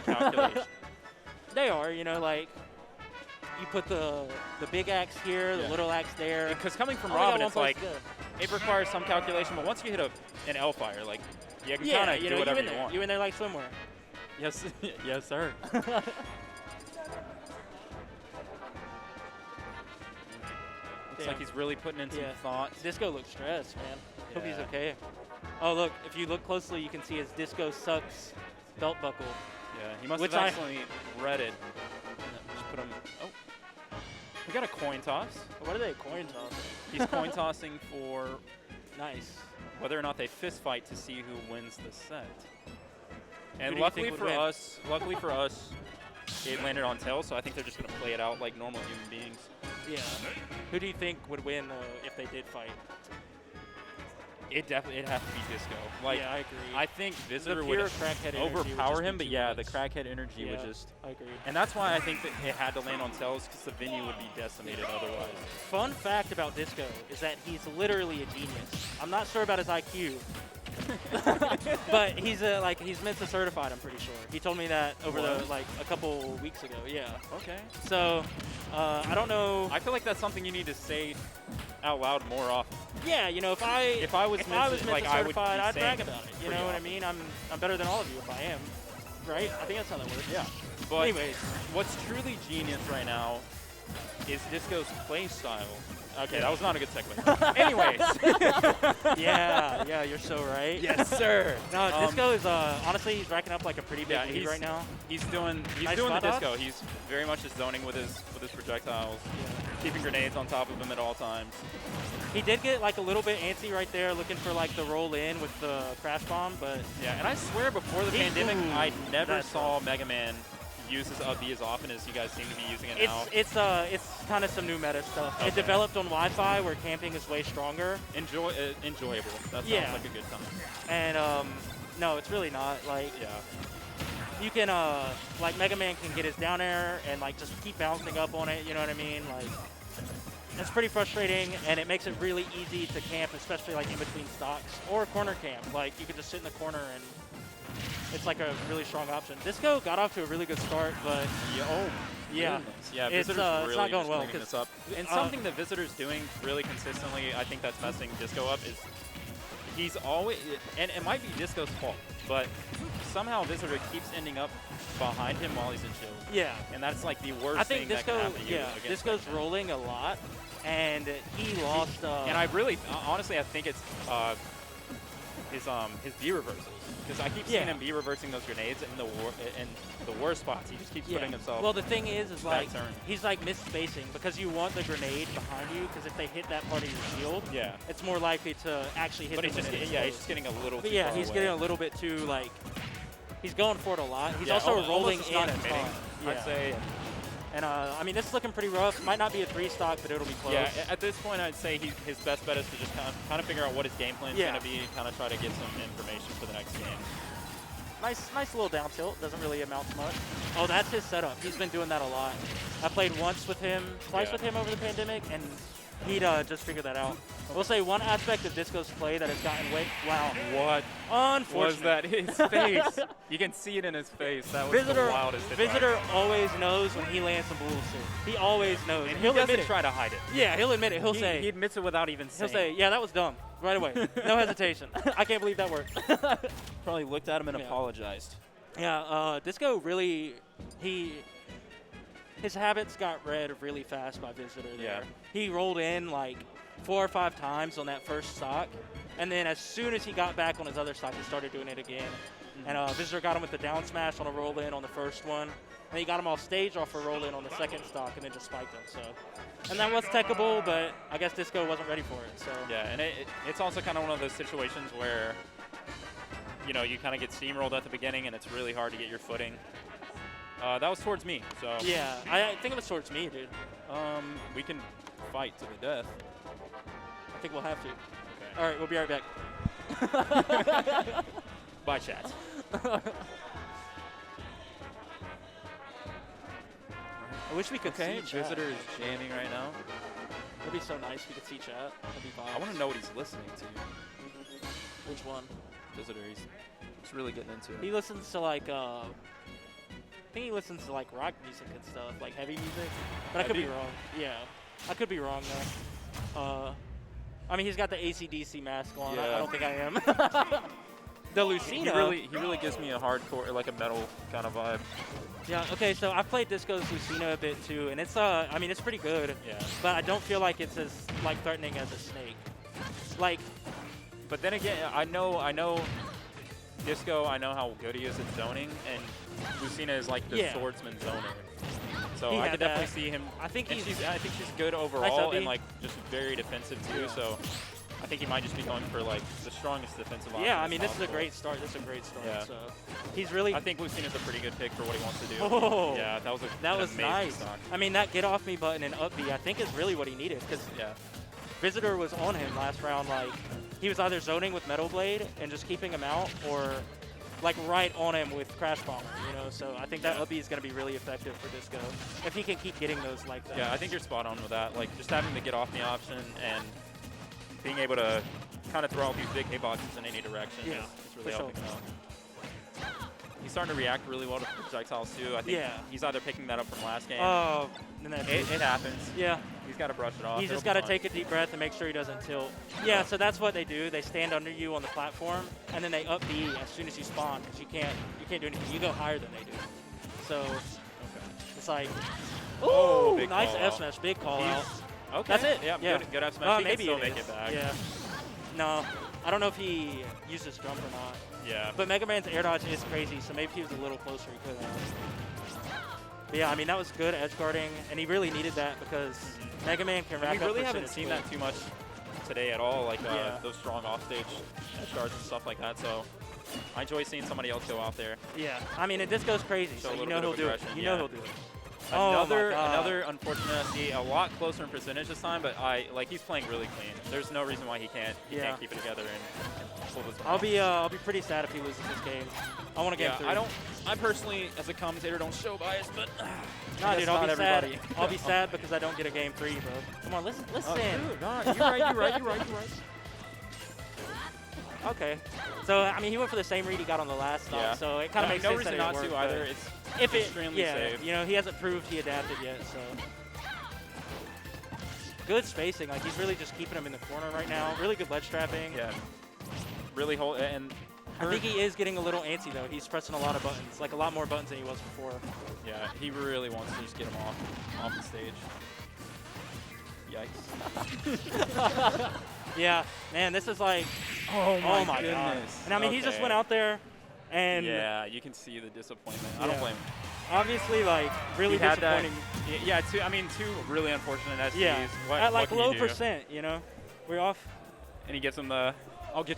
calculation. They are, like you put the big axe here, the Yeah. little axe there. Because coming from Only got Robin, one it's place like to go. it requires some calculation, but once you hit an L-fire, like you can Yeah, kind of do you whatever in you there. want. You in there like swimwear. Yes, yes, sir. Looks like he's really putting in some Yeah. thought. Disco looks stressed, man. Hope he's Yeah. okay. Oh, look, if you look closely, you can see his Disco Sucks belt buckle. Yeah, he must Which have I- accidentally read it. Just put him. Oh, we got a coin toss. What are they coin tossing? He's coin tossing for Nice. whether or not they fist fight to see who wins the set. And do you luckily think would for win? us, it landed on tails. So I think they're just gonna play it out like normal human beings. Yeah. Who do you think would win if they did fight? It'd have to be Disco. Like, yeah, I agree. I think Visitor the would pure crackhead energy would overpower just be him, but too yeah, much. the crackhead energy would Yeah. just. I agree. And that's why I think that it had to land on tails, because the venue would be decimated otherwise. Fun fact about Disco is that he's literally a genius. I'm not sure about his IQ, but he's Mensa certified. I'm pretty sure. He told me that over a couple weeks ago. Yeah. Okay. So I don't know. I feel like that's something you need to say out loud more often. Yeah, if I was Mensa like, I would be certified, I'd saying brag about it. You pretty know what I often. mean? I'm better than all of you if I am. Right? I think that's how that works. Yeah. But Anyways. what's truly genius right now is Disco's play style. Okay, that was not a good segue. Anyways. yeah, you're so right. Yes, sir. No, Disco is honestly he's racking up like a pretty big lead he's right now. He's doing Nice the spot Disco. dodge. He's very much just zoning with his projectiles, Yeah. keeping grenades on top of him at all times. He did get like a little bit antsy right there, looking for like the roll in with the crash bomb, but Yeah, and I swear before the pandemic, Ooh, I never that's saw Mega Man use his up B as often as you guys seem to be using it now. it's kind of some new meta stuff. Okay. It developed on Wi-Fi where camping is way stronger, Enjoyable. That sounds Yeah. like a good time. and no, it's really not. Like Yeah. you can like Mega Man can get his down air and like just keep bouncing up on it. You know what I mean? Like it's pretty frustrating, and it makes it really easy to camp, especially like in between stocks or corner camp. Like you could just sit in the corner and it's like a really strong option. Disco got off to a really good start, but yeah, Yeah, It's, Visitors it's really not going just well, cleaning 'cause, this up. And something that Visitors doing really consistently, I think that's messing Disco up, is he's always, and it might be Disco's fault, but somehow Visitor keeps ending up behind him while he's in shield. yeah. And that's like the worst I think thing that can Disco, happen to you against Disco's Mega Man. rolling a lot, and he lost. And I really, honestly, I think it's his B reversals, because I keep seeing Yeah. him B reversing those grenades in the worst spots. He just keeps putting himself. Well, the thing is bad like turn. he's like misspacing because you want the grenade behind you, because if they hit that part of your shield, Yeah. it's more likely to actually hit. But them he's just when it getting, he's explodes. just getting a little But too yeah, far he's away. getting a little bit too like. He's going for it a lot. He's Yeah, also almost rolling just in not a committing, ton. I'd Yeah. say. And I mean, this is looking pretty rough. Might not be a 3-stock, but it'll be close. Yeah, at this point, I'd say his best bet is to just kind of figure out what his game plan is Yeah. going to be, and kind of try to get some information for the next game. Nice little down tilt. Doesn't really amount to much. Oh, that's his setup. He's been doing that a lot. I played once with him, twice Yeah. with him over the pandemic, and he'd just figured that out. We'll say one aspect of Disco's play that has gotten way. Wow. What Unfortunate. was that? His face. You can see it in his face. That was Visitor, the wildest hit Visitor always knows when he lands some bullshit. He always knows. And he he'll doesn't admit it. try to hide it. Yeah, he'll admit it. He'll say. He admits it without even He'll saying. say, yeah, that was dumb. Right away. No hesitation. I can't believe that worked. Probably looked at him and Yeah. apologized. Yeah, Disco really, his habits got read really fast by Visitor there. Yeah. He rolled in like 4 or 5 times on that first stock, and then as soon as he got back on his other stock, he started doing it again. And Visitor got him with the down smash on a roll in on the first one, and he got him off stage off a roll in on the second stock, and then just spiked him. So, and that was techable, but I guess Disco wasn't ready for it. So Yeah, and it's also kind of one of those situations where, you know, you kind of get steamrolled at the beginning, and it's really hard to get your footing. That was towards me, so yeah, I think it was towards me, dude. we can fight to the death. I think we'll have to. Okay. All right, we'll be right back. Bye, chat. I wish we could Okay, see chat. Visitor is jamming right now. It'd be so nice if we could see chat. That'd be I want to know what he's listening to. Which one? Visitor, he's really getting into He it. listens to like think he listens to like rock music and stuff, like heavy music. But I could be Heavy? wrong. Yeah, I could be wrong though. I mean, he's got the AC/DC mask on. I Yeah. don't think I am. The Lucina. He really gives me a hardcore, like a metal kind of vibe. Yeah. Okay. So I've played Disco's Lucina a bit too, and it's I mean, it's pretty good. Yeah. But I don't feel like it's as like threatening as a snake. Like, But then again, I know Disco, I know how good he is at zoning, and Lucina is like the Yeah. swordsman zoner. So He I had could definitely that. see him. I think And he's. I think she's good overall upbeat. and like just very defensive too. Yeah. So I think he might just be going for like the strongest defensive option. Yeah. I as mean, this is a possible. great start. This is a great start. Yeah. So he's really. I think Lucina's a pretty good pick for what he wants to do. Oh. Yeah, that was That an was amazing nice. stock. I mean, that get off me button and up B, I think is really what he needed because Yeah. Visitor was on him last round. Like, he was either zoning with Metal Blade and just keeping him out, or like right on him with Crash Bomber. You know, so I think that Yeah. up B is going to be really effective for Disco if he can keep getting those like that. Yeah, I think you're spot on with that. Like just having the get off me option and being able to kind of throw out these big hitboxes in any direction Yeah, is really for helping him out. He's starting to react really well to projectiles too. I think Yeah. he's either picking that up from last game. Oh, and then It happens. yeah. He's got to brush it off. He's just It'll got be to fine. take a deep breath and make sure he doesn't tilt. Yeah, so that's what they do. They stand under you on the platform, and then they up B as soon as you spawn, because you can't do anything. You go higher than they do. So it's like, Oh, ooh, big nice call F out. smash, big call out. Okay. That's it. Yeah. Yeah. Good F smash. He Maybe can still it make is. it back. Yeah. No, I don't know if he used his jump or not. Yeah. But Mega Man's air dodge is crazy, so maybe if he was a little closer, he could have. But yeah, I mean, that was good edge guarding, and he really needed that because Mega Man can rack we up really haven't percentage seen quick. that too much today at all. Like Yeah. those strong offstage edge guards and stuff like that. So I enjoy seeing somebody else go out there. Yeah, I mean, and Disco's crazy, So so a you little know bit he'll of do it. aggression, You know yeah. he'll do it. Oh my Another God. another unfortunate SC, a lot closer in percentage this time, but he's playing really clean. There's no reason why he can't Yeah. keep it together and pull this one I'll off. be pretty sad if he loses this game. I want to game Yeah, 3. I personally, as a commentator, don't show bias, but Nah, I dude, guess I'll not be sad. everybody. I'll be sad because I don't get a game 3, bro. Come on, listen. Dude, nah, you're right. Okay. So I mean, he went for the same read he got on the last stop, Yeah. so it kind of makes no sense reason that not it worked, to either. but It's if it, extremely yeah, safe. you know, he hasn't proved he adapted yet, so. Good spacing, like he's really just keeping him in the corner right now. Really good ledge trapping. Yeah, really hold and. I think he is getting a little antsy though. He's pressing a lot of buttons, like a lot more buttons than he was before. Yeah, he really wants to just get him off the stage. Yikes. Yeah, man, this is like, Oh oh my god. goodness. And I mean, he just Okay. went out there, and Yeah, you can see the disappointment. I don't Yeah. blame him. obviously like really He had that- disappointing. Yeah, two really unfortunate SCs. Yeah, What, at like what can low you do? percent, you know. We're off. And he gets him the, I'll get